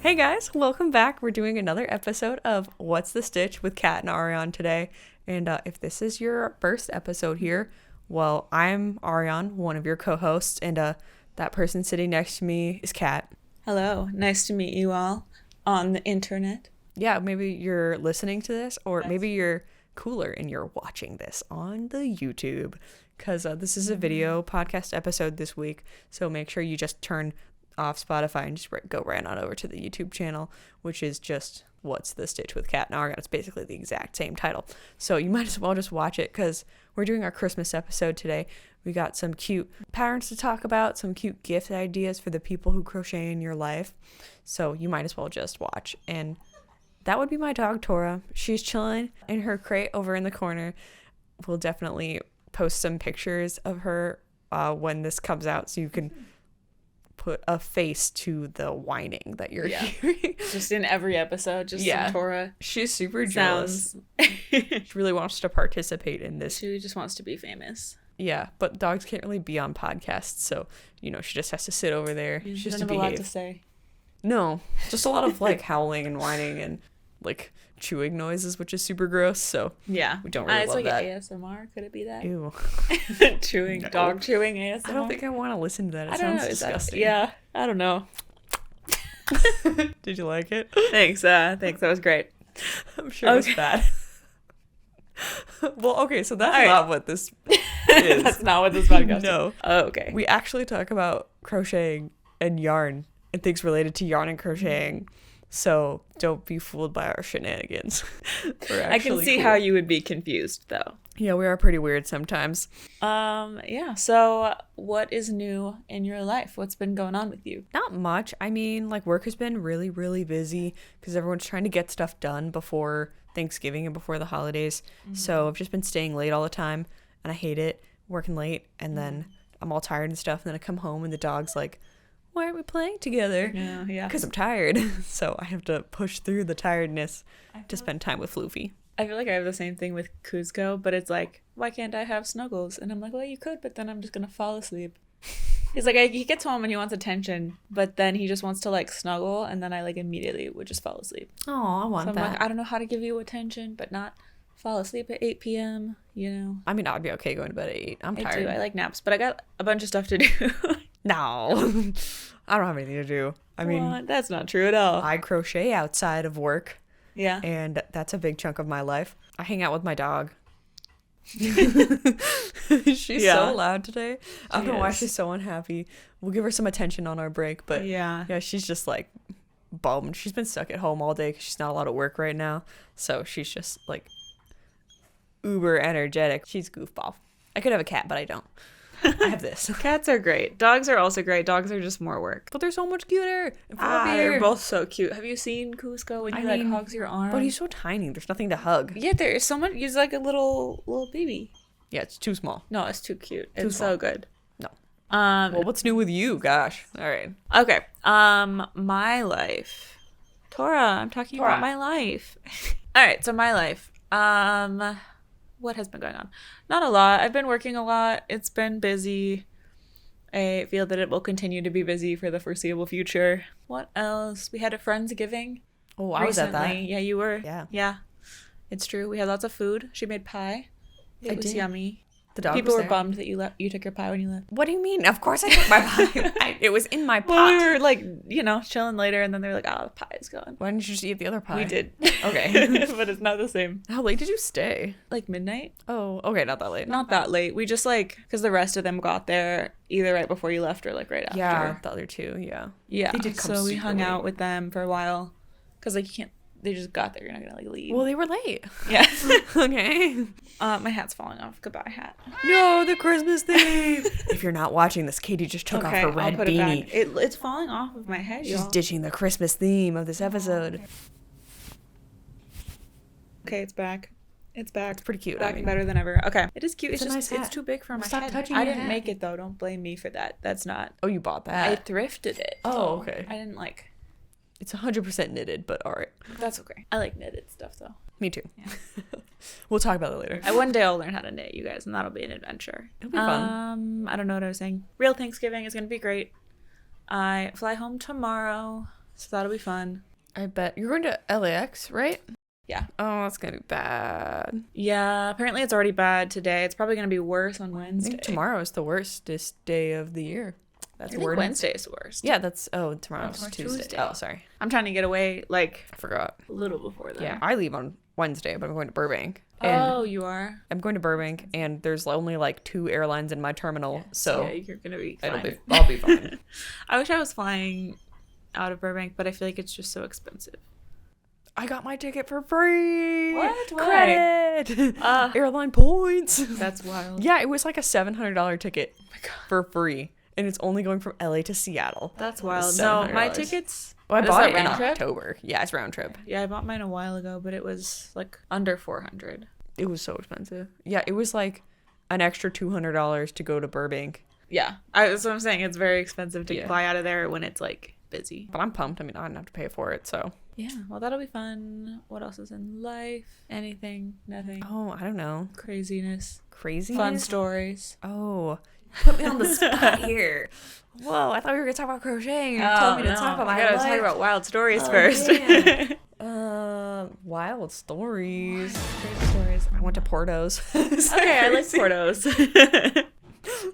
Hey guys, welcome back. We're doing another episode of What's the Stitch with Kat and Ariane today. And if this is your first episode here, well, I'm Ariane, one of your co-hosts, and that person sitting next to me is Kat. Hello, nice to meet you all on the internet. Yeah, maybe you're listening to this, or maybe you're cooler and you're watching this on the YouTube, because this is a video podcast episode this week, so make sure you just turn off Spotify and just go right on over to the YouTube channel, which is just What's the Stitch with Kat and Ariane. It's basically the exact same title, so you might as well just watch it because we're doing our Christmas episode today. We got some cute patterns to talk about, some cute gift ideas for the people who crochet in your life, so you might as well just watch. And that would be my dog Tora. She's chilling in her crate over in the corner. We'll definitely post some pictures of her when this comes out, so you can put a face to the whining that you're hearing. Just in every episode, just some Tora. She's super jealous. She really wants to participate in this. She just wants to be famous. Yeah, but dogs can't really be on podcasts, so she just has to sit over there. She just doesn't have a lot to say. No, just a lot of howling and whining and chewing noises, which is super gross. So yeah, we don't really love that. It's like ASMR. Could it be that? Ew. Chewing, no. Dog chewing ASMR. I don't think I want to listen to that. It sounds disgusting. Yeah, I don't know. Did you like it? Thanks. That was great. I'm sure it was bad. Well, okay, so that's not what this is. That's not what this podcast is. No. Oh, okay. We actually talk about crocheting and yarn and things related to yarn and crocheting. So don't be fooled by our shenanigans. I can see how you would be confused, though. Yeah, we are pretty weird sometimes. Yeah. So what is new in your life? What's been going on with you? Not much. I mean, work has been really, really busy because everyone's trying to get stuff done before Thanksgiving and before the holidays. Mm-hmm. So I've just been staying late all the time, and I hate it, working late, and then I'm all tired and stuff, and then I come home and the dog's like, why aren't we playing together? Yeah. Because I'm tired. So I have to push through the tiredness to spend time with Floofy. I feel like I have the same thing with Kuzco, but it's like, why can't I have snuggles? And I'm like, well, you could, but then I'm just going to fall asleep. He's like, he gets home and he wants attention, but then he just wants to snuggle, and then I immediately would just fall asleep. Oh, I want that. So I'm like, I don't know how to give you attention, but not fall asleep at 8 p.m., I mean, I'd be okay going to bed at 8. I'm tired. I like naps, but I got a bunch of stuff to do. No, I don't have anything to do. I mean, that's not true at all. I crochet outside of work. Yeah. And that's a big chunk of my life. I hang out with my dog. She's so loud today. I don't know why she's so unhappy. We'll give her some attention on our break, but yeah, she's just bummed. She's been stuck at home all day because she's not allowed to work right now. So she's just uber energetic. She's goofball. I could have a cat, but I don't. I have this. Cats are great. Dogs are also great. Dogs are just more work. But they're so much cuter. They're both so cute. Have you seen Cusco when he hugs your arm? But he's so tiny. There's nothing to hug. Yeah, there's so much. He's like a little baby. Yeah, it's too small. No, it's too cute. It's so good. No. Well, what's new with you? Gosh. All right. Okay. My life. Tora, I'm talking about my life. All right. So my life. What has been going on? Not a lot. I've been working a lot. It's been busy. I feel that it will continue to be busy for the foreseeable future. What else? We had a Friendsgiving. Oh, I was at that. Yeah, you were. Yeah. It's true. We had lots of food. She made pie. It was yummy. The dog People was were bummed that you took your pie when you left. What do you mean? Of course I took my pie. It was in my pot. Well, we were chilling later, and then they were like, oh, the pie is gone. Why didn't you just eat the other pie? We did. Okay. But it's not the same. How late did you stay? Midnight. Oh, okay, not that late. Not that late. We just because the rest of them got there either right before you left or right after. Yeah, the other two, yeah. Yeah. They did come so we hung late. out with them for a while. Because you can't, they just got there. You're not going to leave. Well, they were late. Yeah. Okay. My hat's falling off. Goodbye, hat. No, the Christmas theme. If you're not watching this, Katie just took off her red beanie. It's falling off of my head, She's ditching the Christmas theme of this episode. Okay, it's back. It's back. It's pretty cute. Back better than ever. Okay. It is cute. It's just nice hat. It's too big for my Stop head. touching I your didn't hat. make it though. Don't blame me for that. That's not. Oh, you bought that? I thrifted it. Oh, okay. I didn't It's 100% knitted, but all right. That's okay. I like knitted stuff though. Me too. Yeah. We'll talk about it later. One day I'll learn how to knit, you guys, and that'll be an adventure. It'll be fun. I don't know what I was saying. Real Thanksgiving is going to be great. I fly home tomorrow, So that'll be fun. I bet. You're going to LAX, right? Yeah. Oh, that's going to be bad. Yeah, apparently it's already bad today. It's probably going to be worse on I Wednesday. think tomorrow is the worstest day of the year. That's I think Wednesday is the worst. Yeah, tomorrow's tomorrow's Tuesday. Tuesday. Oh, sorry. I'm trying to get away, like, I forgot. a little before that. Yeah, I leave on Wednesday, but I'm going to Burbank. And Oh, you are? I'm going to Burbank, and there's only like 2 airlines in my terminal, so yeah, you're going to be fine. I'll be fine. I wish I was flying out of Burbank, but I feel like it's just so expensive. I got my ticket for free. What? Credit. Airline points. That's wild. Yeah, it was like a $700 ticket for free, and it's only going from LA to Seattle. That's wild. No, my tickets. Well, I Is bought that it in round trip? October. Yeah, it's round trip. Yeah, I bought mine a while ago, but it was like under $400. It was so expensive. Yeah, it was like an extra $200 to go to Burbank. Yeah, that's what I'm saying. It's very expensive to fly out of there when it's like busy. But I'm pumped. I mean, I didn't have to pay for it, so. Yeah, well, that'll be fun. What else is in life? Anything? Nothing? Oh, I don't know. Craziness. Crazy? Fun stories. Oh, put me on the spot here. Whoa, I thought we were going to talk about crocheting. You told me to talk about my I gotta life. talk about wild stories first. Wild stories. Crazy stories. I went to Porto's. Okay, I like Portos.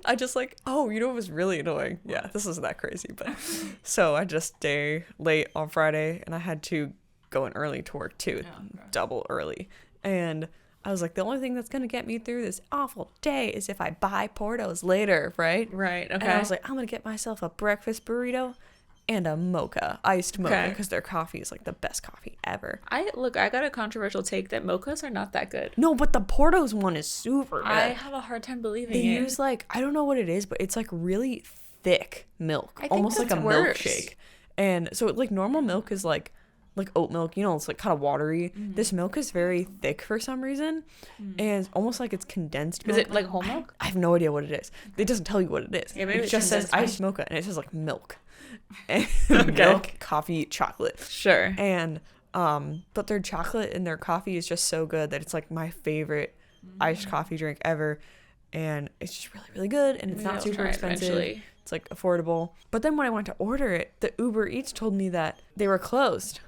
I just like, oh, you know what was really annoying? Yeah, this isn't that crazy, but so I just stay late on Friday, and I had to go in early to work too, double early. And I was like, the only thing that's gonna get me through this awful day is if I buy Portos later, right? Right. Okay. And I was like, I'm gonna get myself a breakfast burrito and a mocha, iced mocha, because their coffee is like the best coffee ever. I got a controversial take that mochas are not that good. No, but the Portos one is super good. I have a hard time believing They it. use like, I don't know what it is, but it's like really thick milk, I think almost like a that's worse. milkshake. And so like normal milk is like oat milk, you know, it's like kind of watery. This milk is very thick for some reason, and it's almost like it's condensed milk. Is it like whole milk? I have no idea what it is. It doesn't tell you what it is. Yeah, maybe it it's just says condensed iced mocha, and it says like milk. And Okay. milk, coffee, chocolate. Sure. And but their chocolate and their coffee is just so good that it's like my favorite iced coffee drink ever. And it's just really, really good, and it's Maybe not I'll super try it expensive. eventually. It's like affordable. But then when I went to order it, the Uber Eats told me that they were closed.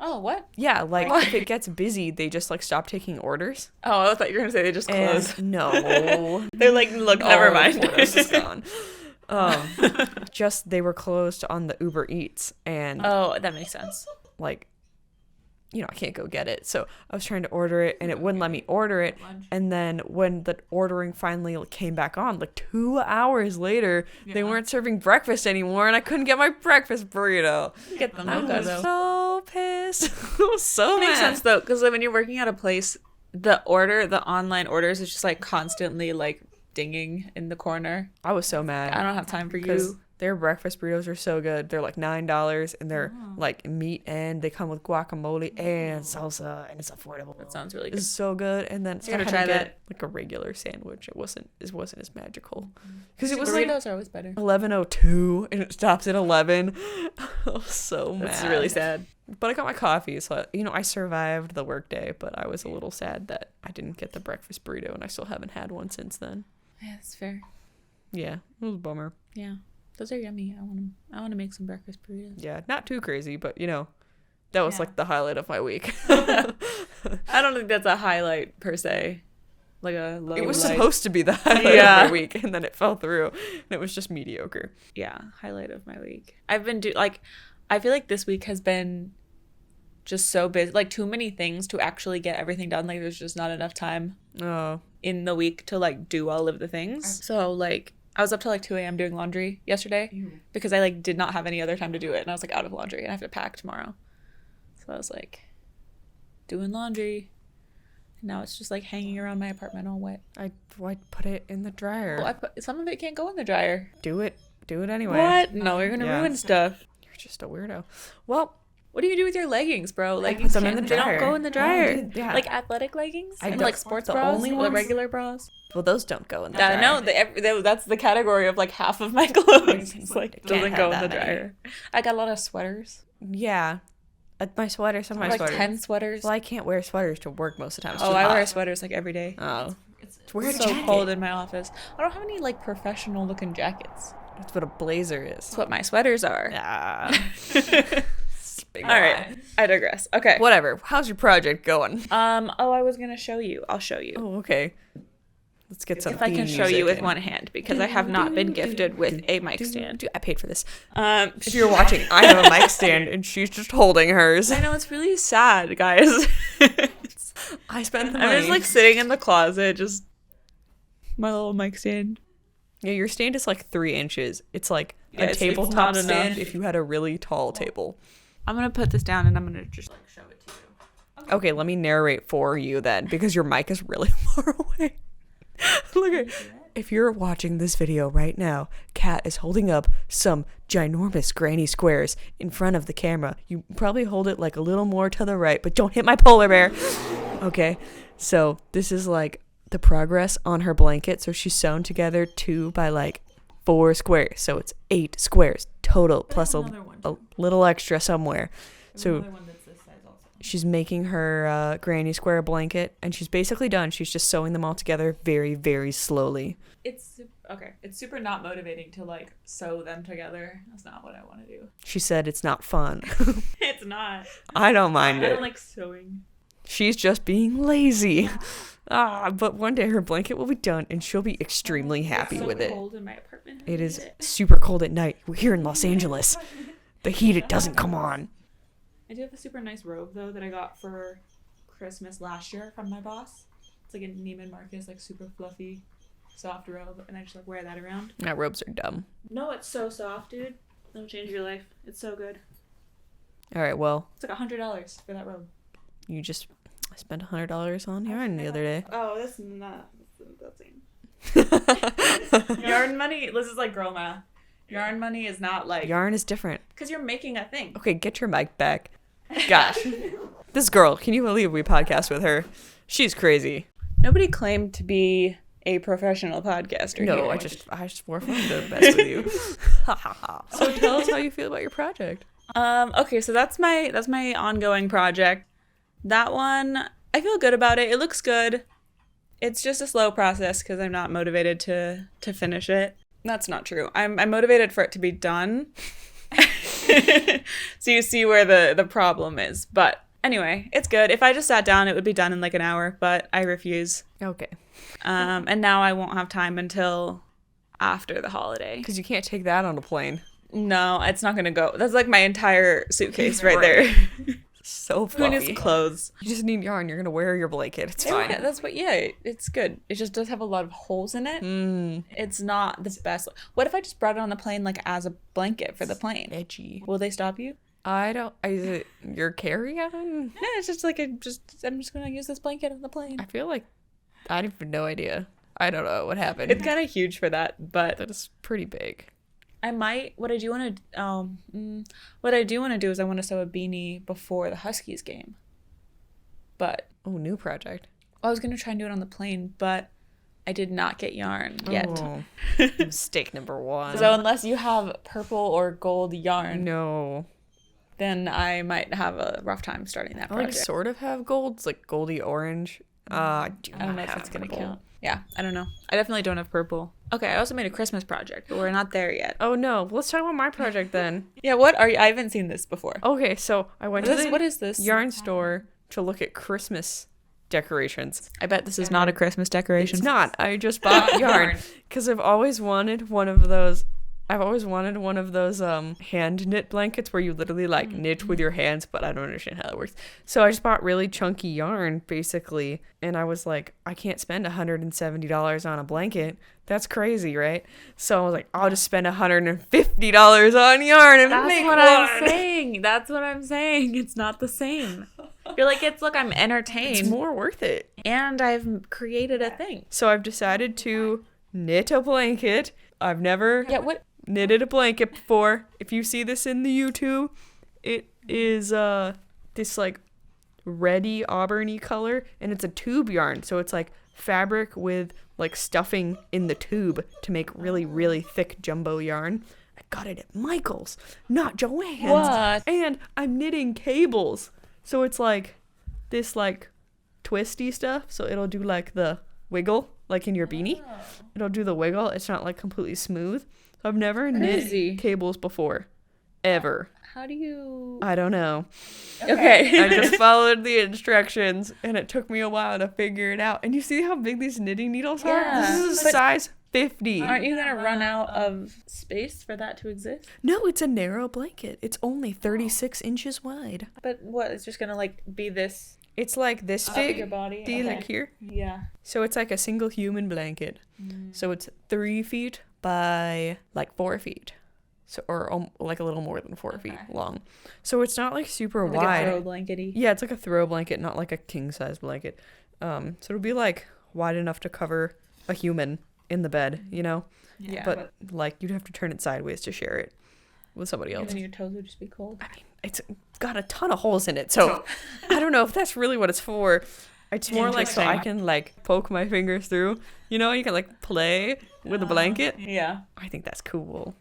Oh, what? Yeah, like if it gets busy, they just like stop taking orders. Oh, I thought you were gonna say they just closed. And no. They're like, look, never mind. Portos is gone. Just they were closed on the Uber Eats, and Oh, that makes sense. like, you know, I can't go get it. So I was trying to order it, and it wouldn't let me order it. And then when the ordering finally came back on, like 2 hours later, they weren't serving breakfast anymore, and I couldn't get my breakfast burrito. Get the I mocha was though. so pissed. I was so Makes mad. sense though, because when you're working at a place, the online orders is just like constantly like dinging in the corner. I was so mad. I don't have time for Because you. their breakfast burritos are so good. They're like $9, and they're like meat, and they come with guacamole and salsa, and it's affordable. That sounds really good. It's so good. And then gotta I had try to get that. like a regular sandwich. It wasn't as magical because it was Burritos like are always better. 11:02 and it stops at 11. I was so mad. That's really sad. But I got my coffee, so I survived the workday. But I was a little sad that I didn't get the breakfast burrito, and I still haven't had one since then. Yeah, that's fair. Yeah, it was a bummer. Yeah, those are yummy. I want to make some breakfast burritos. Yeah, not too crazy, but that was like the highlight of my week. I don't think that's a highlight per se. Like a low It was light. supposed to be the highlight of my week, and then it fell through, and it was just mediocre. Yeah, highlight of my week. I've been I feel like this week has been just so busy. Like too many things to actually get everything done. Like there's just not enough time Oh, in the week to like do all of the things. So like I was up till like 2 a.m. doing laundry yesterday because I like did not have any other time to do it, and I was like out of laundry and I have to pack tomorrow. So I was like doing laundry, and now it's just like hanging around my apartment all wet. I put it in the dryer. Well, some of it can't go in the dryer. Do it anyway. What? No, you're gonna ruin stuff. You're just a weirdo. Well, What do you do with your leggings, bro? Like put them in the they dryer. don't go in the Oh, dryer. dude, yeah. Like athletic leggings I and don't- like sports the bras, only or ones- regular bras. well, those don't go in the I dryer. know that's the category of like half of my clothes. It's like Can't doesn't have go in the that many. dryer. I got a lot of sweaters. Yeah, my sweater. Some of my Like sweaters. 10 sweaters. Well, I can't wear sweaters to work most of the time. It's Oh, too I hot. wear sweaters like every day. Oh, It's wear a so jacket. cold in my office. I don't have any like professional looking jackets. That's what a blazer is. That's what my sweaters are. Ah. All right, I digress. Okay. Whatever. How's your project going? I was gonna show you. I'll show you. Oh, okay. Let's get some. If I can show you with one hand, because I have not been gifted with a mic stand. I paid for this. If you're watching, I have a mic stand and she's just holding hers. I know, it's really sad, guys. I spent the money. I'm just like sitting in the closet, just my little mic stand. Yeah, your stand is like 3 inches. It's like a it's tabletop not stand enough. if you had a really tall table. I'm gonna put this down and I'm gonna just like show it to you. Okay, let me narrate for you then, because your mic is really far away. Look at, if you're watching this video right now, Kat is holding up some ginormous granny squares in front of the camera. You probably hold it like a little more to the right, but don't hit my polar bear. Okay, so this is like the progress on her blanket. So she's sewn together 2 by like 4 squares. So it's 8 squares total, plus a little extra somewhere. So she's making her granny square blanket, and she's basically done. She's just sewing them all together very, very slowly. It's super not motivating to like sew them together. That's not what I want to do. She said it's not fun. It's not. I don't mind it. I don't like sewing. She's just being lazy. But one day her blanket will be done, and she'll be extremely happy with it. It's so cold in my apartment. It is super cold at night. We're here in Los Angeles. The heat, it doesn't come on. I do have a super nice robe, though, that I got for Christmas last year from my boss. It's like a Neiman Marcus, like super fluffy, soft robe, and I just like wear that around. Now robes are dumb. No, it's so soft, dude. It'll change your life. It's so good. All right, well. It's like $100 for that robe. You just spent $100 on yarn the other day. Oh, that's not the same. Yarn money, this is like girl math. Yarn money is not like... Yarn is different. Because you're making a thing. Okay, get your mic back. Gosh. This girl, can you believe we podcast with her? She's crazy. Nobody claimed to be a professional podcaster. No, here. I just more fun to mess with you. So tell us how you feel about your project. Okay, so that's my ongoing project. That one, I feel good about it. It looks good. It's just a slow process because I'm not motivated to finish it. That's not true. I'm motivated for it to be done. So you see where the problem is. But anyway, it's good. If I just sat down, it would be done in like an hour, but I refuse. Okay. And now I won't have time until after the holiday. Because you can't take that on a plane. No, it's not going to go. That's like my entire suitcase right there. So fluffy. Who needs clothes? You just need yarn. You're going to wear your blanket. It's fine. Yeah, it's good. It just does have a lot of holes in it. It's not the best. What if I just brought it on the plane like as a blanket for the plane? Edgy. Will they stop you? I don't. Is it your carry-on? No, it's just like I'm just going to use this blanket on the plane. I feel like I have no idea. I don't know what happened. It's kind of huge for that, but that is pretty big. What I do want to do is I want to sew a beanie before the Huskies game. But new project. I was going to try and do it on the plane, but I did not get yarn yet. Oh. Mistake number 1. So unless you have purple or gold yarn, no, then I might have a rough time starting that project. I sort of have gold. It's like goldy orange. I don't know if that's going to count. Yeah, I don't know. I definitely don't have purple. Okay, I also made a Christmas project, but we're not there yet. Oh no, let's talk about my project then. Yeah, what are you? I haven't seen this before. Okay, so I went to what is this? yarn store to look at Christmas decorations. I bet this is not a Christmas decoration. It's not. I just bought yarn because I've always wanted one of those hand knit blankets where you literally like knit with your hands, but I don't understand how that works. So I just bought really chunky yarn basically, and I was like, I can't spend $170 on a blanket. That's crazy, right? So I was like, I'll just spend $150 on yarn and make one. That's what I'm saying. It's not the same. You're like, look, I'm entertained. It's more worth it. And I've created a thing. So I've decided to knit a blanket. I've never knitted a blanket before. If you see this in the YouTube, it is this like reddy auburny color, and it's a tube yarn. So it's like fabric with like stuffing in the tube to make really, really thick jumbo yarn. I got it at Michael's, not Joann's. What? And I'm knitting cables. So it's like this like twisty stuff. So it'll do like the wiggle like in your beanie. It'll do the wiggle. It's not like completely smooth. So I've never knit cables before. Ever. How do you... I don't know. Okay. I just followed the instructions, and it took me a while to figure it out. And you see how big these knitting needles are? Yeah. This is a size 50. Aren't you going to run out of space for that to exist? No, it's a narrow blanket. It's only 36 inches wide. But what? It's just going to, like, be this... It's like this Up big. your body? Do you Okay. like here? Yeah. So it's like a single human blanket. So it's 3 feet by like 4 feet. So, or like a little more than 4 feet long. So it's not like super Like wide. a throw blankety. Yeah, it's like a throw blanket, not like a king size blanket. So it'll be like wide enough to cover a human in the bed, you know? Yeah. But like you'd have to turn it sideways to share it with somebody else. Even your toes would just be cold. I mean, it's got a ton of holes in it, so I don't know if that's really what it's for. It's more like so I can like poke my fingers through. You know, you can like play with a blanket. Yeah. I think that's cool.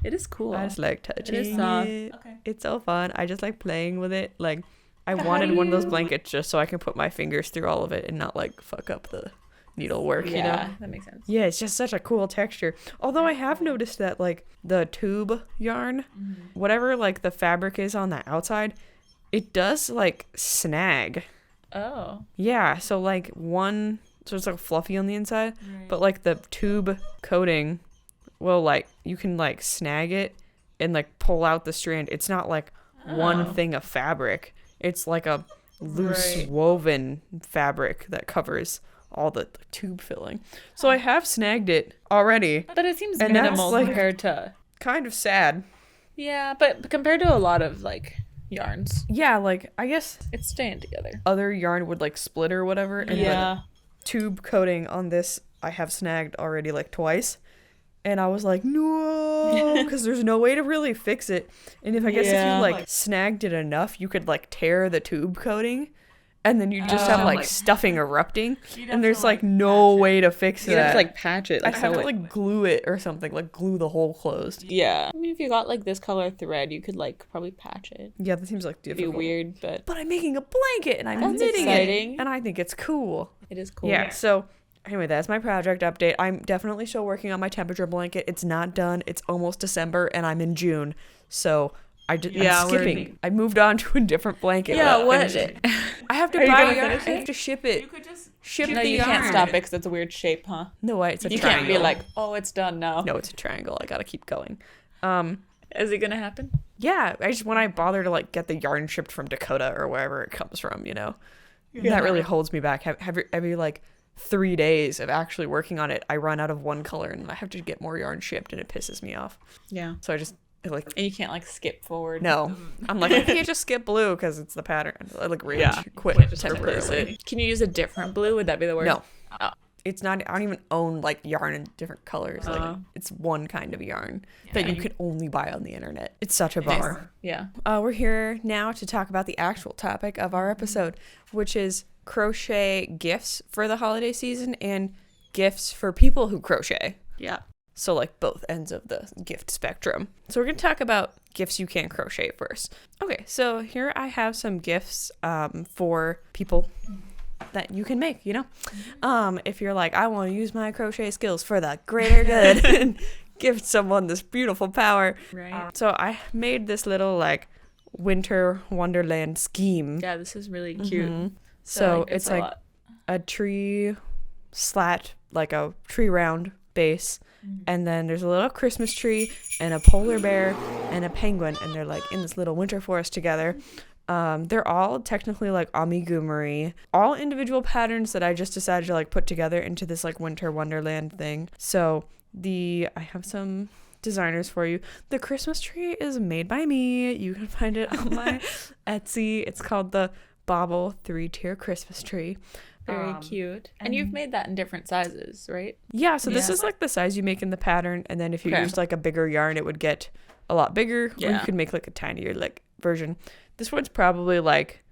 It is cool. I just like touching It is soft. it. Okay. It's so fun. I just like playing with it. Like I wanted one of those blankets just so I can put my fingers through all of it and not like fuck up the needlework, you know? That makes sense. Yeah, it's just such a cool texture. Although I have noticed that like the tube yarn, whatever like the fabric is on the outside, it does like snag. Oh. Yeah, so like so it's like fluffy on the inside, but like the tube coating will like, you can like snag it and like pull out the strand. It's not like one thing of fabric. It's like a loose woven fabric that covers all the tube filling. So I have snagged it already. But it seems And minimal that's, like, compared to... Kind of sad. Yeah, but compared to a lot of, like, yarns, Yeah, like I guess it's staying together. other yarn would like split or whatever, and the tube coating on this I have snagged already like twice. And I was like, no, because there's no way to really fix it. And if if you like snagged it enough, you could like tear the tube coating, and then you just have like stuffing erupting, and there's like no way to fix You have that. to, like, patch it. I have to like glue it or something, like glue the hole closed. Yeah. I mean, if you got, like, this color thread, you could, like, probably patch it. Yeah, that seems like It'd be difficult. weird, but But I'm making a blanket and I'm That's knitting exciting. it, and I think it's cool. it is cool. Yeah, so anyway, that's my project update. I'm definitely still working on my temperature blanket. It's not done. It's almost December, and I'm in June. So I'm skipping. I moved on to a different blanket. Yeah, without what? finishing. I have to Are you buy gonna yarn. I finish it? have to ship it. You could just Ship No, the you yarn. can't stop it because it's a weird shape, huh? No way. It's a You triangle. can't be like, oh, it's done now. No, it's a triangle. I gotta keep going. Is it gonna happen? Yeah, I just when I bother to like get the yarn shipped from Dakota or wherever it comes from, you know, that really holds me back. Every like 3 days of actually working on it, I run out of one color and I have to get more yarn shipped, and it pisses me off. Yeah. So I just like And you can't, like, skip forward. no. I'm like I can't just skip blue because it's the pattern. I like rage quit temporarily. Can you use a different blue? Would that be the worst? No. Oh. It's not. I don't even own like yarn in different colors. Like it's one kind of yarn that you can only buy on the internet. It's such a bummer. Yeah. We're here now to talk about the actual topic of our episode, which is crochet gifts for the holiday season and gifts for people who crochet. Yeah. So like both ends of the gift spectrum. So we're going to talk about gifts you can crochet first. Okay, so here I have some gifts for people that you can make, you know? If you're like, I want to use my crochet skills for the greater good and give someone this beautiful power. Right. So I made this little like winter wonderland scheme. Yeah, this is really cute. So it's like a tree slat, like a tree round base. And then there's a little Christmas tree and a polar bear and a penguin, and they're like in this little winter forest together. They're all technically like amigumuri, all individual patterns that I just decided to like put together into this like winter wonderland thing. So I have some designers for you. The Christmas tree is made by me. You can find it on my Etsy. It's called the Bobble 3-tier Christmas tree. Very cute. And you've made that in different sizes, right? Yeah, so this is like the size you make in the pattern, and then if you used like a bigger yarn, it would get a lot bigger, or you could make like a tinier like version. This one's probably like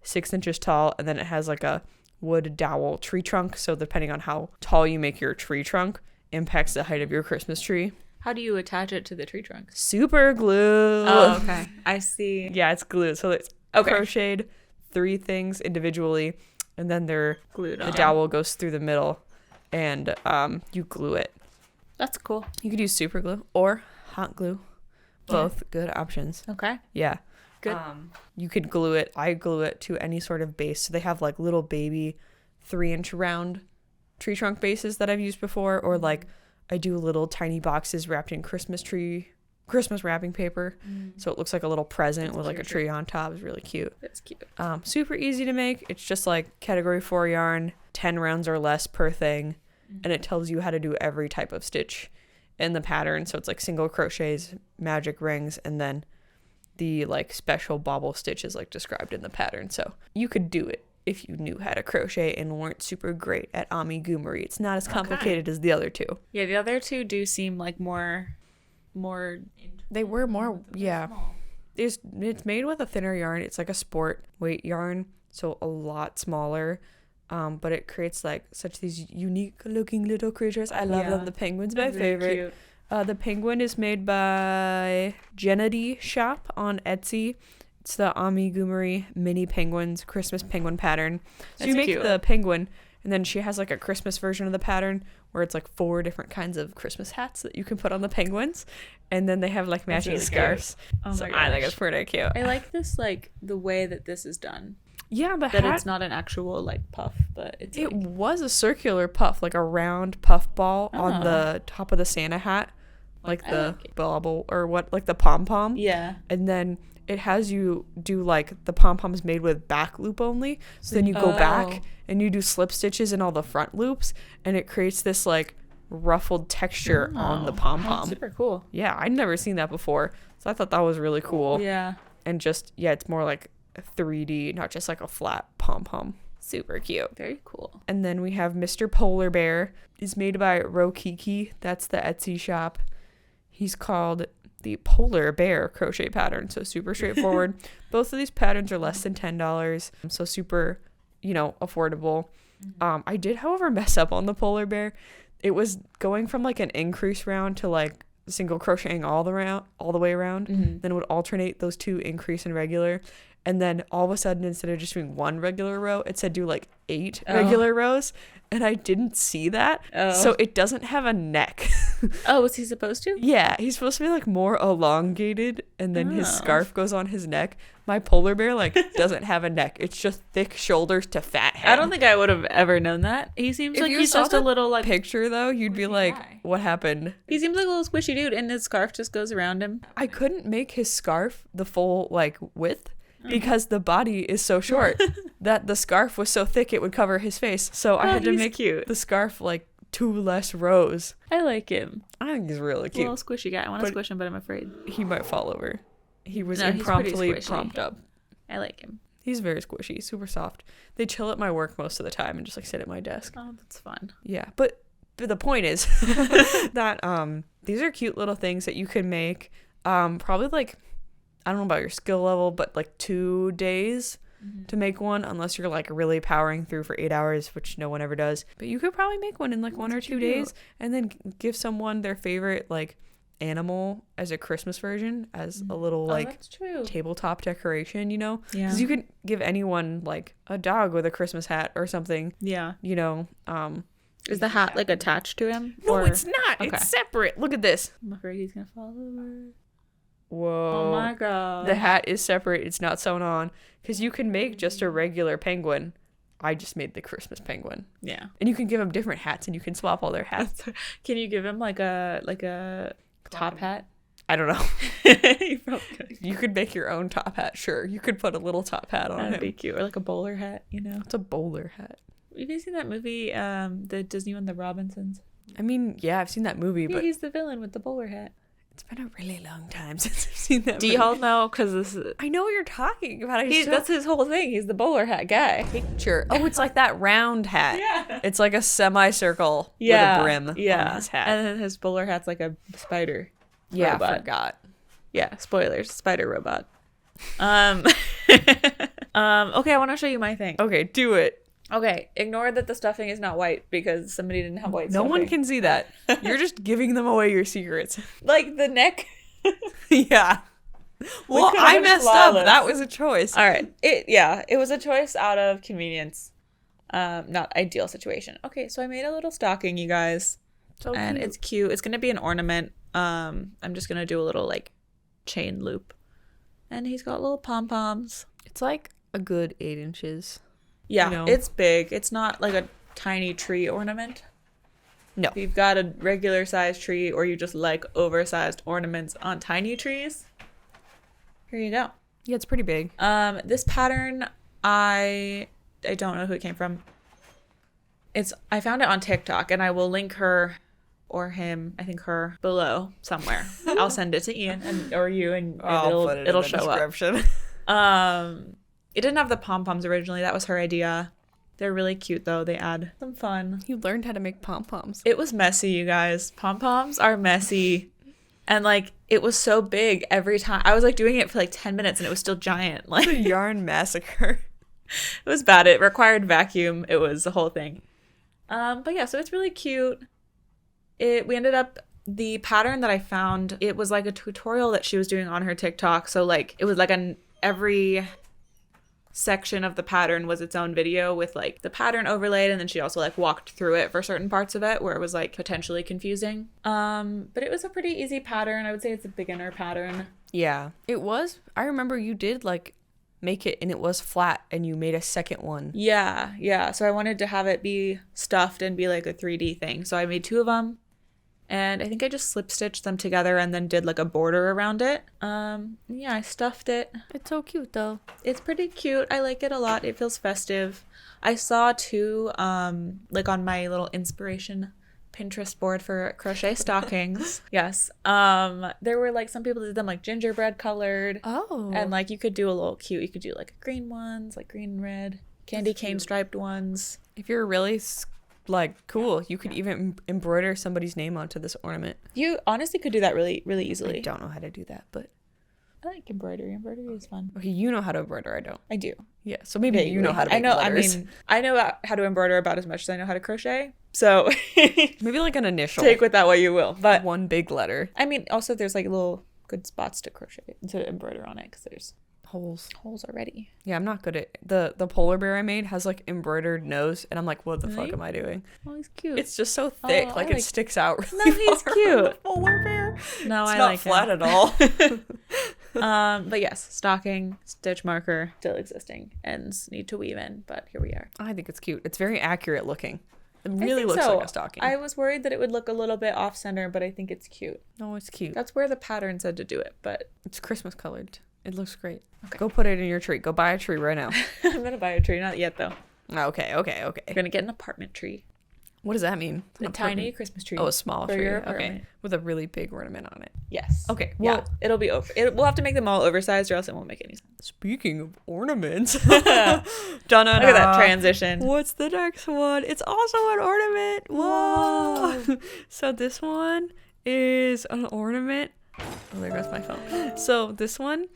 6 inches tall, and then it has like a wood dowel tree trunk, so depending on how tall you make your tree trunk impacts the height of your Christmas tree. How do you attach it to the tree trunk? Super glue. Oh, okay. I see. Yeah, it's glued. So it's crocheted 3 things individually, and then they're Glued the on. dowel goes through the middle, and you glue it. That's cool. You could use super glue or hot glue, Both good options. Okay. Yeah. Good. You could glue it. I glue it to any sort of base. So they have like little baby 3-inch round tree trunk bases that I've used before, or like I do little tiny boxes wrapped in Christmas wrapping paper. So it looks like a little present with like a tree on top. It's really cute. That's cute. Super easy to make. It's just like category 4 yarn, 10 rounds or less per thing. And it tells you how to do every type of stitch in the pattern. So it's like single crochets, magic rings, and then the like special bobble stitches like described in the pattern. So you could do it if you knew how to crochet and weren't super great at amigumuri. It's not as complicated as the other two. Yeah, the other two do seem like more They were more, yeah. It's made with a thinner yarn. It's like a sport weight yarn, so a lot smaller. But it creates like such these unique looking little creatures. I love them. The penguin's my favorite. The penguin is made by Jonnamartinezcrochet shop on Etsy. It's the amigumuri mini penguins Christmas penguin pattern. So you make the penguin, and then she has like a Christmas version of the pattern where it's like 4 different kinds of Christmas hats that you can put on the penguins, and then they have like matching really scarves. Oh so I think it's pretty cute. I like this, like the way that this is done. Yeah, the that hat, it's not an actual like puff, but it's it like, was a circular puff, like a round puff ball on the top of the Santa hat, like the bauble or what, like the pom pom. Yeah, and then it has you do like the pom-poms made with back loop only. So then you go back and you do slip stitches in all the front loops, and it creates this like ruffled texture on the pom-pom. Super cool. Yeah, I'd never seen that before. So I thought that was really cool. Yeah. And just, yeah, it's more like 3D, not just like a flat pom-pom. Super cute. Very cool. And then we have Mr. Polar Bear. Is made by Rokiki. That's the Etsy shop. He's called the Polar Bear crochet pattern, so super straightforward. Both of these patterns are less than $10, so super, affordable. I did, however, mess up on the Polar Bear. It was going from like an increase round to like single crocheting all the way around. Then it would alternate those 2 increase and regular, and then all of a sudden, instead of just doing 1 regular row, it said do like 8 regular rows, and I didn't see that. So it doesn't have a neck. Was he supposed to? Yeah, he's supposed to be like more elongated, and then his scarf goes on his neck. My polar bear like doesn't have a neck. It's just thick shoulders to fat head. I don't think I would have ever known that. He seems like he's just a little like picture though, you'd be like, what happened? He seems like a little squishy dude, and his scarf just goes around him. I couldn't make his scarf the full like width because the body is so short that the scarf was so thick it would cover his face. So I had to make the scarf like 2 less rows. I like him. I think he's really cute. A little squishy guy. I want to squish him, but I'm afraid he might fall over. He was impromptu propped up. I like him. He's very squishy, super soft. They chill at my work most of the time and just like sit at my desk. Oh, that's fun. Yeah, but the point is that these are cute little things that you can make. Probably like, I don't know about your skill level, but like 2 days to make one, unless you're like really powering through for 8 hours, which no one ever does. But you could probably make one in like 1 or 2 days, and then give someone their favorite like animal as a Christmas version, as a little like tabletop decoration, Yeah. Because you could give anyone like a dog with a Christmas hat or something. Yeah. Is the hat like attached to him? No, it's not. Okay. It's separate. Look at this. I'm afraid he's gonna fall over. Whoa. Oh my god. The hat is separate. It's not sewn on. Because you can make just a regular penguin. I just made the Christmas penguin. Yeah. And you can give them different hats, and you can swap all their hats. Can you give him like a top hat? I don't know. You probably could. You could make your own top hat, sure. You could put a little top hat on him. That'd be cute. Or like a bowler hat, It's a bowler hat. Have you seen that movie, the Disney one, The Robinsons? I mean, yeah, I've seen that movie, but he's the villain with the bowler hat. It's been a really long time since I've seen that movie. Do y'all know? Because this is... I know what you're talking about. That's his whole thing. He's the bowler hat guy. Picture. Oh, it's like that round hat. Yeah. It's like a semicircle with a brim on his hat. And then his bowler hat's like a spider robot. I forgot. Yeah, spoilers. Spider robot. Okay, I want to show you my thing. Okay, do it. Okay, ignore that the stuffing is not white because somebody didn't have white stuffing. No one can see that. You're just giving them away your secrets. Like the neck. Yeah. Well, I messed up. That was a choice. All right. It was a choice out of convenience. Not ideal situation. Okay, so I made a little stocking, you guys. So and cute. It's cute. It's going to be an ornament. I'm just going to do a little like chain loop. And he's got little pom-poms. It's like a good 8 inches. Yeah, you know? It's big. It's not like a tiny tree ornament. No. If you've got a regular sized tree or you just like oversized ornaments on tiny trees, here you go. Yeah, it's pretty big. This pattern, I don't know who it came from. I found it on TikTok, and I will link her or him, I think her, below somewhere. I'll send it to Ian or you, and it'll show description. Up. It didn't have the pom-poms originally. That was her idea. They're really cute, though. They add some fun. You learned how to make pom-poms. It was messy, you guys. Pom-poms are messy. And, like, it was so big every time. I was, like, doing it for, like, 10 minutes, and it was still giant. Like, the yarn massacre. It was bad. It required vacuum. It was the whole thing. But, yeah, so it's really cute. We ended up, the pattern that I found, it was, like, a tutorial that she was doing on her TikTok. So, like, it was, like, every section of the pattern was its own video with like the pattern overlaid, and then she also like walked through it for certain parts of it where it was like potentially confusing. But it was a pretty easy pattern. I would say it's a beginner pattern. Yeah, it was. I remember you did like make it and it was flat and you made a second one. Yeah. So I wanted to have it be stuffed and be like a 3D thing. So I made 2 of them. And I think I just slip stitched them together and then did like a border around it. Yeah, I stuffed it. It's so cute though. It's pretty cute. I like it a lot. It feels festive. I saw too, like on my little inspiration Pinterest board for crochet stockings. Yes. There were like some people that did them like gingerbread colored. Oh. And like you could do a little cute. You could do like green ones, like green and red, candy cane striped ones. If you're really like cool, you could even embroider somebody's name onto this ornament. You honestly could do that really, really easily. I don't know how to do that, but I like embroidery. Embroidery is fun. Okay, you know how to embroider. I don't. I do. Yeah, so maybe you know how to make letters. I know how to embroider about as much as I know how to crochet. So maybe like an initial. Take with that what you will. But one big letter. I mean, also there's like little good spots to crochet, to embroider on it, because there's holes already. Yeah, I'm not good at the polar bear I made has like embroidered nose, and I'm like, what the fuck am I doing? Oh, he's cute. It's just so thick, like it sticks out really No, he's far. Cute. Polar bear. No, it's I not like flat him. at all. But yes, stocking, stitch marker, still existing, ends need to weave in, but here we are. I think it's cute. It's very accurate looking. It really looks like a stocking. I was worried that it would look a little bit off center, but I think it's cute. No, it's cute. That's where the pattern said to do it, but it's Christmas colored. It looks great. Okay. Go put it in your tree. Go buy a tree right now. I'm gonna buy a tree, not yet though. Okay. You're gonna get an apartment tree. What does that mean? A tiny Christmas tree. Oh, a small for tree. Your okay. With a really big ornament on it. Yes. Okay. Well, it'll be over. We'll have to make them all oversized, or else it won't make any sense. Speaking of ornaments, look at that transition. What's the next one? It's also an ornament. Whoa! So this one is an ornament. Oh, there goes my phone. So this one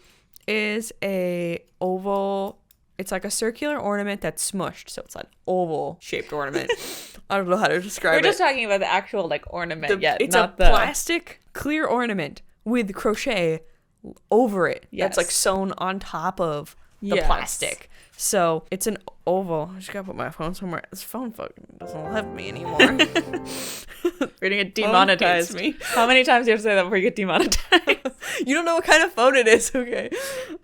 is a oval. It's like a circular ornament that's smushed, so it's an oval shaped ornament. I don't know how to describe it. We're just talking about the actual like ornament It's not a plastic clear ornament with crochet over it. Yes. That's like sewn on top of the plastic. So it's an oval. I just gotta put my phone somewhere. This phone fucking doesn't love me anymore. We're gonna get demonetized. Me. How many times do you have to say that before you get demonetized? You don't know what kind of phone it is. Okay.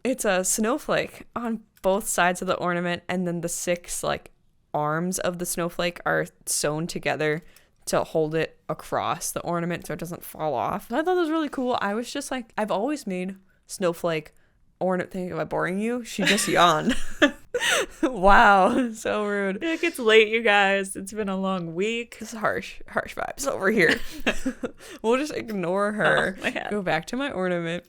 It's a snowflake on both sides of the ornament, and then the 6 like arms of the snowflake are sewn together to hold it across the ornament so it doesn't fall off. I thought that was really cool. I was just like, I've always made snowflake ornament. Am I boring you? She just yawned. Wow, so rude. It gets late, you guys. It's been a long week. This is harsh vibes over here. We'll just ignore her. Go back to my ornament.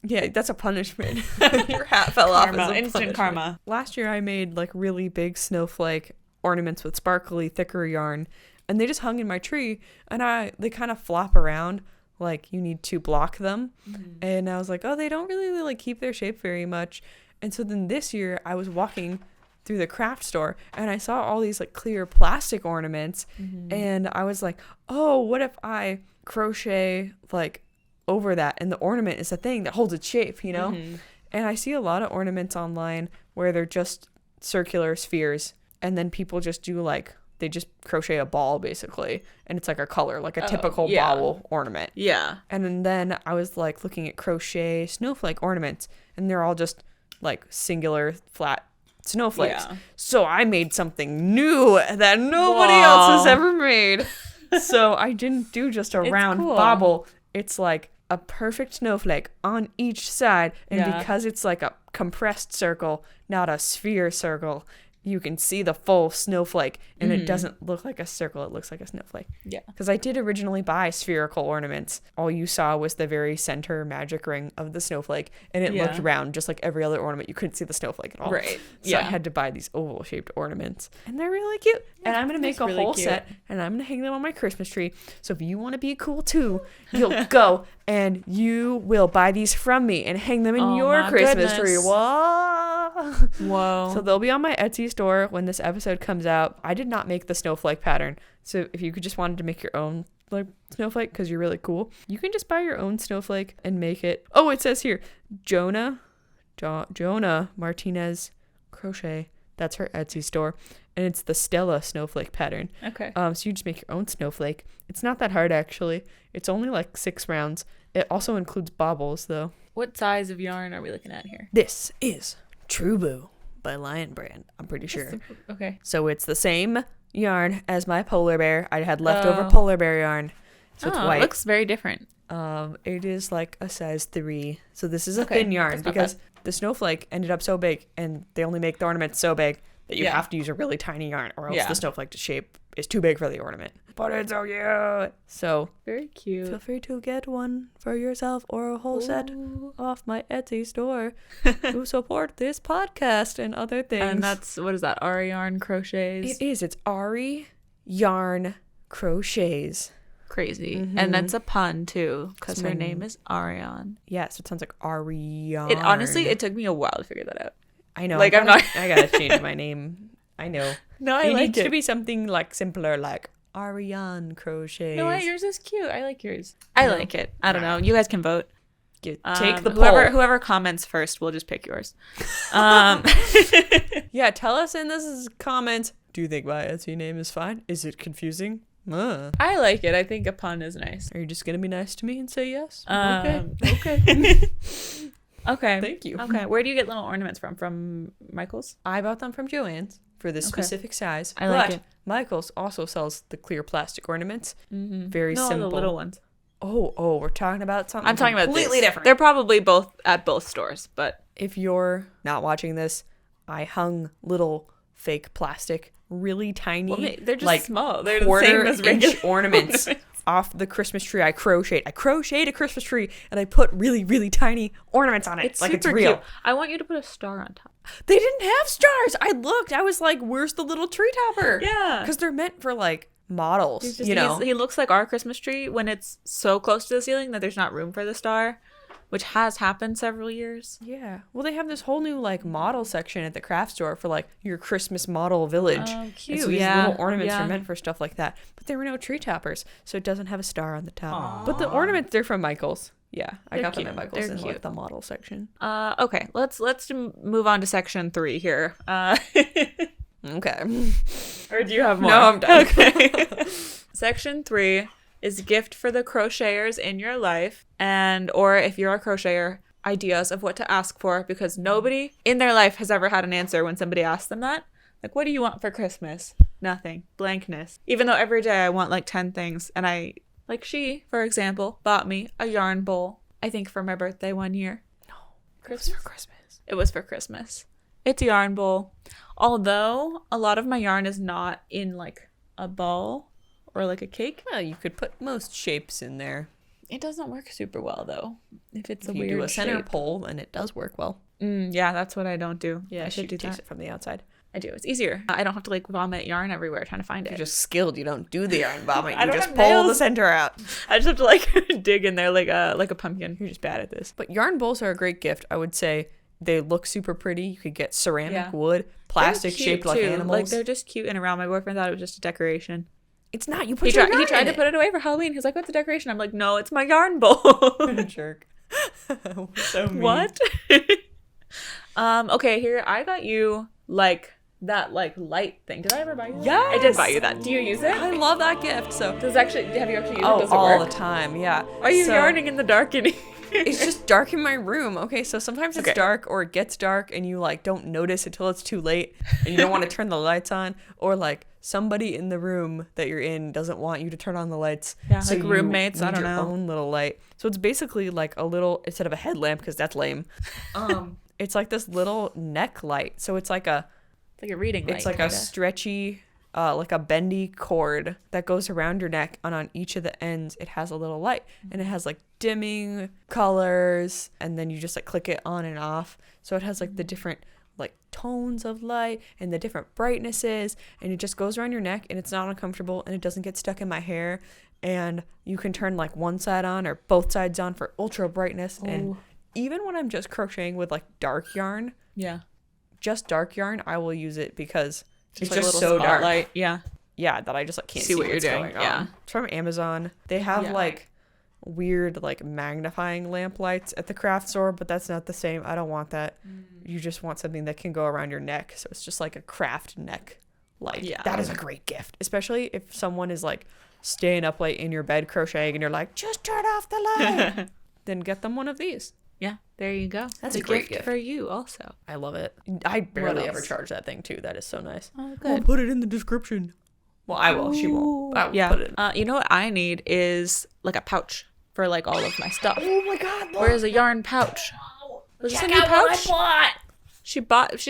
Yeah, that's a punishment. Your hat fell off. Instant karma. Last year I made like really big snowflake ornaments with sparkly, thicker yarn, and they just hung in my tree, and they kind of flop around. Like you need to block them. And I was like, oh, they don't really like keep their shape very much. And so then this year I was walking through the craft store and I saw all these like clear plastic ornaments, and I was like, oh, what if I crochet like over that, and the ornament is a thing that holds its shape, you know? And I see a lot of ornaments online where they're just circular spheres, and then people just do like they just crochet a ball basically, and it's like a color, like a typical yeah. bobble ornament. Yeah. And then I was like looking at crochet snowflake ornaments, and they're all just like singular flat snowflakes. Yeah. So I made something new that nobody else has ever made. So I didn't do just a round bobble. It's like a perfect snowflake on each side, and because it's like a compressed circle, not a sphere circle, you can see the full snowflake, and it doesn't look like a circle, it looks like a snowflake. Yeah. Because I did originally buy spherical ornaments. All you saw was the very center magic ring of the snowflake, and it looked round just like every other ornament. You couldn't see the snowflake at all. Right. So I had to buy these oval shaped ornaments, and they're really cute. Yeah, and I'm going to make a whole set, and I'm going to hang them on my Christmas tree. So if you want to be cool too, you'll go and you will buy these from me and hang them in your Christmas tree. Whoa. So they'll be on my Etsy store when this episode comes out. I did not make the snowflake pattern. So if you could just wanted to make your own like snowflake because you're really cool, you can just buy your own snowflake and make it. Oh, it says here, Jonnamartinezcrochet. That's her Etsy store. And it's the Stella snowflake pattern. Okay. So you just make your own snowflake. It's not that hard, actually. It's only like 6 rounds. It also includes baubles, though. What size of yarn are we looking at here? This is True Boo by Lion Brand, I'm pretty sure. Okay. So it's the same yarn as my polar bear. I had leftover polar bear yarn. So it's white. It looks very different. It is like a size 3. So this is a thin yarn because the snowflake ended up so big, and they only make the ornaments so big that you have to use a really tiny yarn, or else the snowflake to shape is too big for the ornament. But it's so cute. So very cute. Feel free to get one for yourself or a whole set off my Etsy store to support this podcast and other things. And that's, what is that? Ari Yarn Crochets? It is. It's Ari Yarn Crochets. Crazy. Mm-hmm. And that's a pun too, because her name is Ariane. Yeah, so it sounds like Ariane. It honestly, it took me a while to figure that out. I know. Like I gotta change my name. I know. No, it needs to be something like simpler, like Ariane Crochet. No, yours is cute. I like yours. I like it. I don't know. You guys can vote. Take the poll. Whoever comments first, we'll just pick yours. Yeah, tell us in this comments. Do you think my Etsy name is fine? Is it confusing? I like it. I think a pun is nice. Are you just gonna be nice to me and say yes? Okay. Okay. Thank you. Okay. Where do you get little ornaments from? From Michael's? I bought them from Joann's for this specific size. I like it. Michael's also sells the clear plastic ornaments. Mm-hmm. Very simple. No, the little ones. Oh, we're talking about something I'm talking about completely different. They're probably both at both stores, but if you're not watching this, I hung little fake plastic, really tiny, they're just like small. They're the same as regular ornaments off the Christmas tree. I crocheted a Christmas tree, and I put really, really tiny ornaments on it. It's like super real. Cute. I want you to put a star on top. They didn't have stars. I looked. I was like, "Where's the little tree topper?" Yeah, because they're meant for like models. He looks like our Christmas tree when it's so close to the ceiling that there's not room for the star, which has happened several years. Yeah. Well, they have this whole new like model section at the craft store for like your Christmas model village. Oh, cute. And so these little ornaments are meant for stuff like that. But there were no tree toppers, so it doesn't have a star on the top. Aww. But the ornaments, they're from Michael's. Yeah, I got them at Michael's in like the model section. Okay, let's move on to section 3 here. Okay. Or do you have more? No, I'm done. Okay. Section 3 is gift for the crocheters in your life, or if you're a crocheter, ideas of what to ask for, because nobody in their life has ever had an answer when somebody asks them that. Like, what do you want for Christmas? Nothing. Blankness. Even though every day I want like 10 things, and she, for example, bought me a yarn bowl, I think for my birthday one year. No. It was for Christmas. It was for Christmas. It's a yarn bowl. Although a lot of my yarn is not in like a ball or like a cake. Well, you could put most shapes in there. It doesn't work super well though. If it's a weird shape. You do a center pole, and it does work well. Yeah, that's what I don't do. Yeah, I should do that. It from the outside. I do. It's easier. I don't have to like vomit yarn everywhere trying to find it. You're just skilled. You don't do the yarn vomit. You just pull the center out. I just have to like dig in there like a pumpkin. You're just bad at this. But yarn bowls are a great gift. I would say they look super pretty. You could get ceramic, wood, plastic shaped like animals. Like they're just cute and around. My boyfriend thought it was just a decoration. It's not. You put your yarn in it. He tried to put it away for Halloween. He's like, "What's a decoration?" I'm like, "No, it's my yarn bowl." What a jerk. So mean. What? Okay, here I got you like that like light thing. Did I ever buy you that? Yes! I did buy you that. Do you use it? I love that gift. So Have you actually used it? Does it all work? the time, yeah. Are you So, yarning in the dark? It's just dark in my room. Okay, so sometimes it's dark or it gets dark and you like don't notice until it's too late and you don't want to turn the lights on, or like somebody in the room that you're in doesn't want you to turn on the lights. Yeah, so like roommates. I don't your know. Own little light. So it's basically like a little, instead of a headlamp because that's lame. It's like this little neck light. So it's like a reading light. It's like kinda. A stretchy, like a bendy cord that goes around your neck, and on each of the ends it has a little light, and it has like dimming colors, and then you just like click it on and off. So it has like the different like tones of light and the different brightnesses, and it just goes around your neck, and it's not uncomfortable, and it doesn't get stuck in my hair, and you can turn like one side on or both sides on for ultra brightness. Ooh. And even when I'm just crocheting with like dark yarn, just dark yarn, I will use it because it's like just so spotlight. dark. Yeah, that I just like can't see what you're doing. Going on. It's from Amazon. They have like weird like magnifying lamp lights at the craft store, but that's not the same. I don't want that. You just want something that can go around your neck, so it's just like a craft neck light. Yeah, that is a great gift, especially if someone is like staying up late in your bed crocheting and you're like, just turn off the light. Then get them one of these. Yeah, there you go. That's a great gift for you also. I love it. I barely ever charge that thing too. That is so nice. Oh, good. I'll put it in the description. Well, I will. She won't. I will put it in. You know what I need is like a pouch for like all of my stuff. Oh my god. Look. Where's a yarn pouch? Was this a new pouch? She's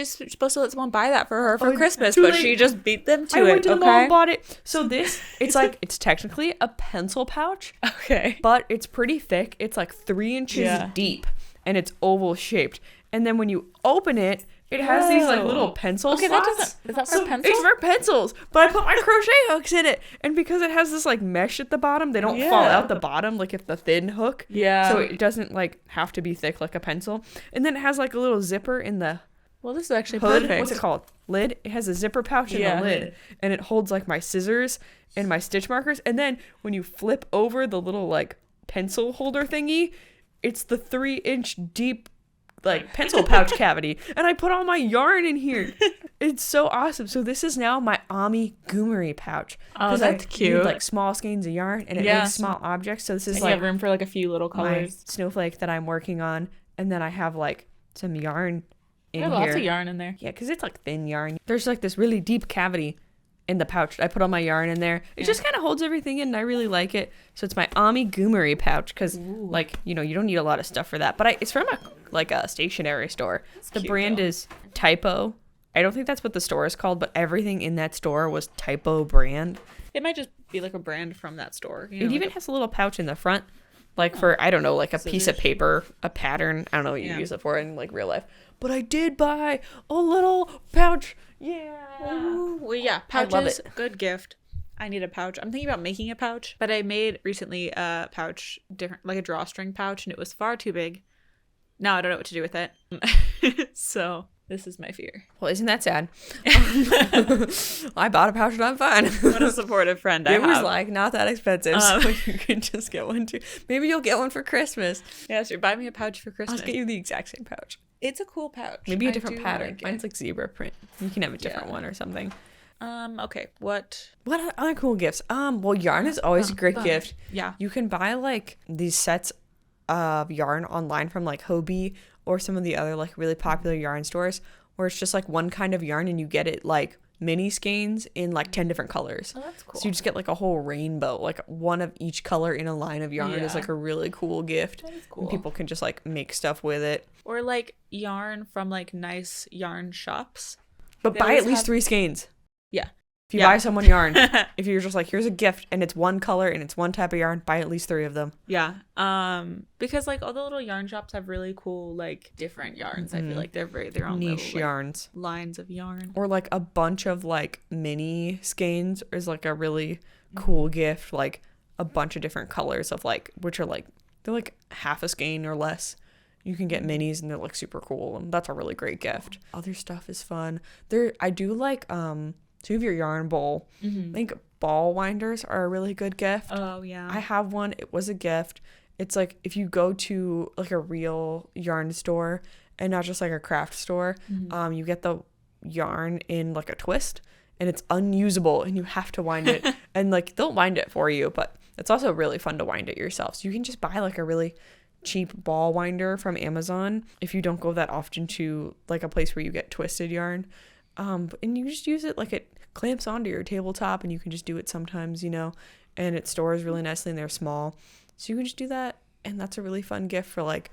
supposed to let someone buy that for her for Christmas, but she just beat them to it. I went to the mall and bought it. So this, it's like, it's technically a pencil pouch. Okay. But it's pretty thick. It's like 3 inches deep, and it's oval shaped. And then when you open it, it has these like little pencil slots. Is that for pencils? It's for pencils, but I put my crochet hooks in it, and because it has this like mesh at the bottom, they don't fall out the bottom like if the thin hook. Yeah. So it doesn't like have to be thick like a pencil. And then it has like a little zipper in the this is actually hood. Perfect. What's it called? Lid. It has a zipper pouch in the lid, and it holds like my scissors and my stitch markers. And then when you flip over the little like pencil holder thingy, it's the 3-inch deep like pencil pouch cavity, and I put all my yarn in here. It's so awesome. So this is now my amigumuri pouch. Oh, that's cute. Need, like small skeins of yarn, and it makes small objects. So this is like you have room for like a few little colors. My snowflake that I'm working on, and then I have like some yarn in here. Lots of yarn in there. Yeah, because it's like thin yarn. There's like this really deep cavity in the pouch. I put all my yarn in there. It just kind of holds everything in, and I really like it. So it's my amigumuri pouch, because like, you know, you don't need a lot of stuff for that. But it's from a stationery store. The brand is Typo. I don't think that's what the store is called, but everything in that store was Typo brand. It might just be like a brand from that store. You know, it even has a little pouch in the front, like for, I don't know, like a piece of paper, a pattern. I don't know what you use it for in like real life. But I did buy a little pouch. Yeah. Ooh, well, yeah, pouches, good gift. I need a pouch. I'm thinking about making a pouch, but I made recently a pouch, different, like a drawstring pouch, and it was far too big. Now I don't know what to do with it. So this is my fear. Well, isn't that sad? I bought a pouch and I'm fine. What a supportive friend I have. It was like not that expensive, so you can just get one too. Maybe you'll get one for Christmas. Yeah, sure. Buy me a pouch for Christmas. I'll get you the exact same pouch. It's a cool pouch. Maybe a different pattern. Like mine's like zebra print. You can have a different one or something. Okay. What other cool gifts? Well, yarn is always a great gift. Yeah. You can buy like these sets of yarn online from like Hobie or some of the other like really popular yarn stores, where it's just like one kind of yarn and you get it like mini skeins in like 10 different colors. Oh, that's cool. So you just get like a whole rainbow, like one of each color in a line of yarn is like a really cool gift. That is cool. And people can just like make stuff with it. Or like yarn from like nice yarn shops. But buy at least 3 skeins. Yeah. If you buy someone yarn, if you're just like, here's a gift and it's one color and it's one type of yarn, buy at least 3 of them. Yeah. Because like all the little yarn shops have really cool like different yarns. I feel like they're their own niche little, yarns. Lines of yarn. Or like a bunch of like mini skeins is like a really cool gift. Like a bunch of different colors of like, which are like, they're like half a skein or less. You can get minis and they're like super cool, and that's a really great gift. Other stuff is fun. I do like so you have your yarn bowl. I think ball winders are a really good gift. Oh yeah. I have one. It was a gift. It's like if you go to like a real yarn store and not just like a craft store, you get the yarn in like a twist and it's unusable and you have to wind it. And like they'll wind it for you, but it's also really fun to wind it yourself. So you can just buy like a really cheap ball winder from Amazon if you don't go that often to like a place where you get twisted yarn. And you just use it like it clamps onto your tabletop and you can just do it sometimes, you know, and it stores really nicely and they're small. So you can just do that. And that's a really fun gift for like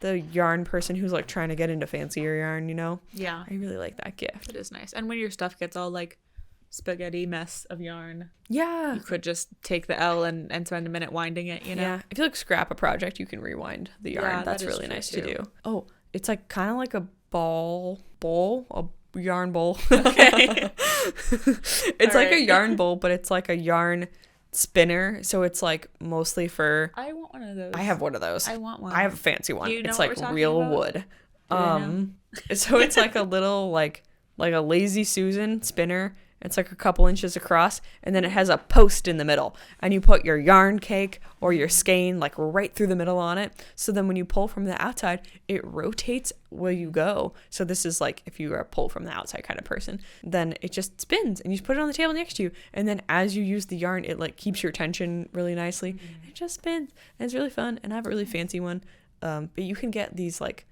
the yarn person who's like trying to get into fancier yarn, you know? Yeah. I really like that gift. It is nice. And when your stuff gets all like spaghetti mess of yarn, yeah, you could just take the L and spend a minute winding it, you know? Yeah. If you like scrap a project, you can rewind the yarn. Yeah, that's that is really true nice too. to do. Oh, it's like kind of like a bowl, a yarn bowl. Okay. It's like a yarn bowl, but it's like a yarn spinner. So it's like mostly for. I want one of those. I have one of those. I want one. I have a fancy one. Do you know it's what like we're talking real about? wood. Do I know? So it's like a little like a Lazy Susan spinner. It's like a couple inches across, and then it has a post in the middle, and you put your yarn cake or your skein like right through the middle on it. So then when you pull from the outside, it rotates where you go. So this is like if you are a pull from the outside kind of person, then it just spins and you just put it on the table next to you. And then as you use the yarn, it like keeps your tension really nicely. Mm-hmm. It just spins and it's really fun. And I have a really fancy one. But you can get these like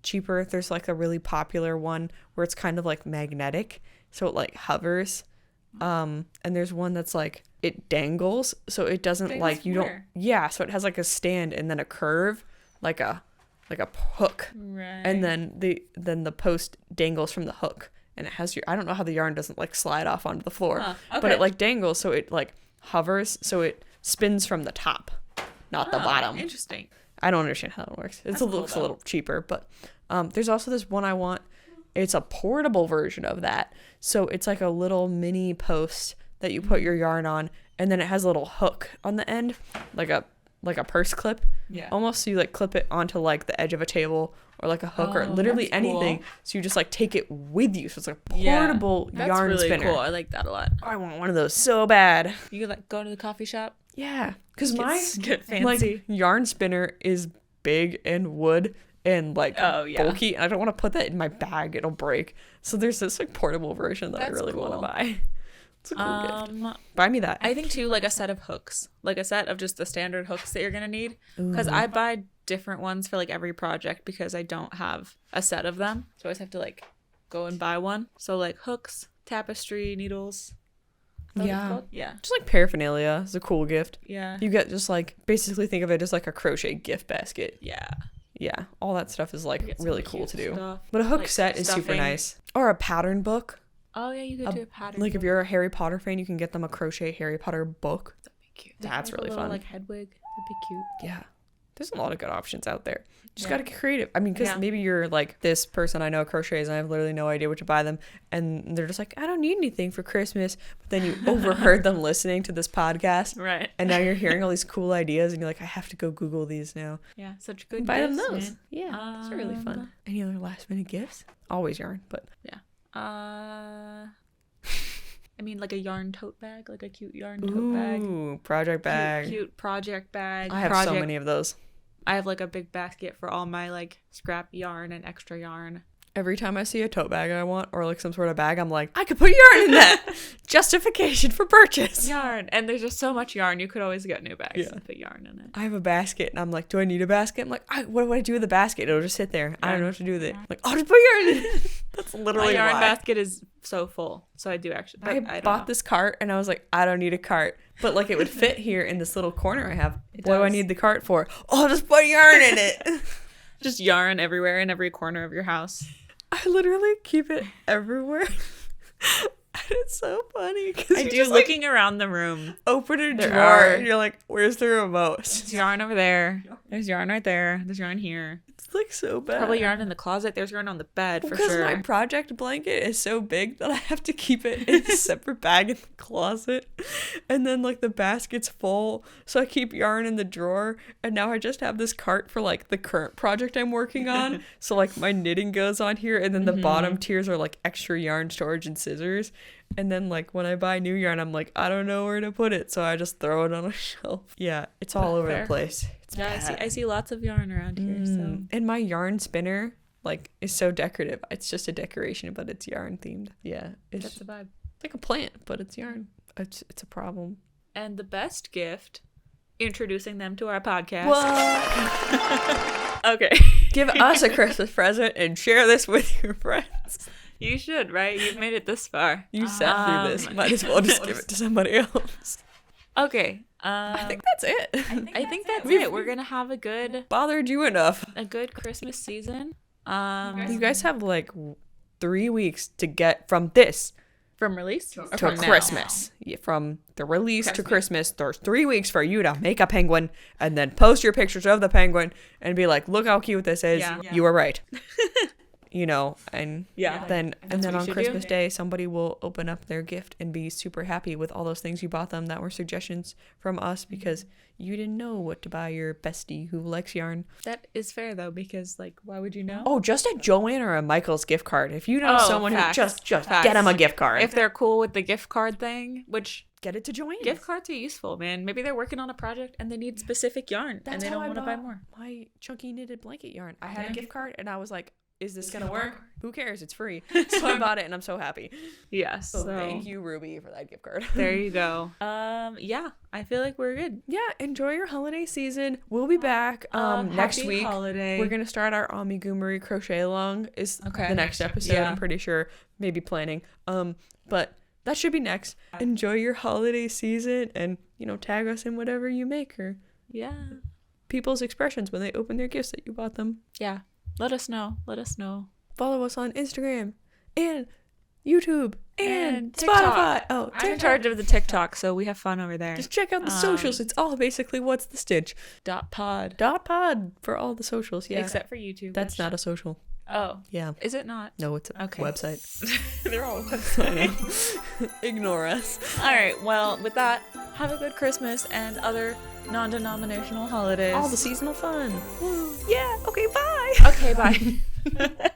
cheaper. There's like a really popular one where it's kind of like magnetic. So it like hovers. And there's one that's like it dangles. So it doesn't like you don't. Yeah. So it has like a stand and then a curve, like a hook. Right. And then the post dangles from the hook. And it has I don't know how the yarn doesn't like slide off onto the floor. Huh, okay. But it like dangles. So it like hovers. So it spins from the top, not the bottom. Interesting. I don't understand how it works. It looks a little cheaper. But there's also this one I want. It's a portable version of that. So it's like a little mini post that you put your yarn on, and then it has a little hook on the end, like a purse clip. Yeah. Almost so you like clip it onto like the edge of a table or like a hook or literally anything. Cool. So you just like take it with you. So it's like a portable yarn really spinner. Cool. I like that a lot. I want one of those so bad. You could like go to the coffee shop. Yeah. Because my get fancy like yarn spinner is big and wood and like bulky, and I don't want to put that in my bag, it'll break. So there's this like portable version that I really want to buy. It's a cool gift. Buy me that. I think too, like a set of hooks, like a set of just the standard hooks that you're gonna need, because I buy different ones for like every project because I don't have a set of them, so I just have to like go and buy one. So like hooks, tapestry, needles. Yeah. Yeah. Just like paraphernalia is a cool gift. Yeah. You get just like basically think of it as like a crochet gift basket. Yeah. Yeah, all that stuff is like really cool to do. Stuff. But a hook like set is super nice. Or a pattern book. Oh yeah, you could do a pattern. Like if you're a Harry Potter fan, you can get them a crochet Harry Potter book. That'd be cute. That's really fun. Like Hedwig. That'd be cute. Yeah. There's a lot of good options out there. Just gotta get creative. I mean, because maybe you're like this person I know crochets and I have literally no idea what to buy them, and they're just like, I don't need anything for Christmas. But then you overheard them listening to this podcast, right? And now you're hearing all these cool ideas, and you're like, I have to go Google these now. Yeah, such good. Buy them those. Man. Yeah, it's really fun. Any other last minute gifts? Always yarn, but yeah. I mean, like a yarn tote bag, like a cute yarn tote bag. Ooh, project bag. Cute project bag. I have so many of those. I have like a big basket for all my like scrap yarn and extra yarn. Every time I see a tote bag I want or like some sort of bag, I'm like, I could put yarn in that. Justification for purchase. Yarn. And there's just so much yarn. You could always get new bags and put yarn in it. I have a basket and I'm like, do I need a basket? I'm like, what do I do with the basket? It'll just sit there. I don't know what to do with it. I'm like, I'll just put yarn in it. That's literally my yarn why. basket is so full. So I do actually. I bought this cart and I was like, I don't need a cart. But like it would fit here in this little corner I have. What do I need the cart for? Oh, I'll just put yarn in it. Just yarn everywhere in every corner of your house. I literally keep it everywhere. It's so funny because I do looking around the room. Open a drawer and you're like, where's the remote? There's yarn over there. There's yarn right there. There's yarn here. It's like so bad. Probably yarn in the closet. There's yarn on the bed for because sure. My project blanket is so big that I have to keep it in a separate bag in the closet. And then like the basket's full. So I keep yarn in the drawer. And now I just have this cart for like the current project I'm working on. So like my knitting goes on here. And then the bottom tiers are like extra yarn storage and scissors. And then like when I buy new yarn, I'm like, I don't know where to put it. So I just throw it on a shelf. Yeah, it's all over the place. It's I see lots of yarn around here. So. And my yarn spinner, like is so decorative. It's just a decoration, but it's yarn themed. Yeah, That's the vibe. It's like a plant, but it's yarn. It's a problem. And the best gift, introducing them to our podcast. What? Okay. Give us a Christmas present and share this with your friends. You should, right? You've made it this far. You sat through this. Might as well just give it to somebody else. Okay. I think that's it. I think that's it. We're gonna have a good Bothered you enough. Christmas season. You guys have like 3 weeks to get from this from release to Christmas. Yeah, from the release to Christmas, there's 3 weeks for you to make a penguin and then post your pictures of the penguin and be like, look how cute this is. Yeah. You were right. You know, and then on Christmas Day, somebody will open up their gift and be super happy with all those things you bought them that were suggestions from us because you didn't know what to buy your bestie who likes yarn. That is fair though, because like, why would you know? Oh, just a Joanne or a Michael's gift card. If you know someone who just get them a gift card. If they're cool with the gift card thing, which get it to Joanne. Gift cards are useful, man. Maybe they're working on a project and they need specific yarn and they don't want to buy more. My chunky knitted blanket yarn. I had a gift card and I was like, is this gonna work? Who cares? It's free. So I bought it and I'm so happy. Yes. So thank you, Ruby, for that gift card. There you go. Yeah, I feel like we're good. Yeah, enjoy your holiday season. We'll be back next week. Holiday. We're gonna start our amigumuri crochet along is the next episode. Yeah. I'm pretty sure. Maybe planning. But that should be next. Enjoy your holiday season and, you know, tag us in whatever you make or people's expressions when they open their gifts that you bought them. Yeah. Let us know. Follow us on Instagram and YouTube and TikTok. Spotify. Oh, I'm in charge of the TikTok, so we have fun over there. Just check out the socials. It's all basically what's the stitch. .pod for all the socials. Yeah, except for YouTube. That's not a social. Oh, yeah. Is it not? No, it's a website. They're all websites. Ignore us. All right. Well, with that, have a good Christmas and other non-denominational holidays. All the seasonal fun. Woo. Yeah. Okay. Bye. Okay. Bye.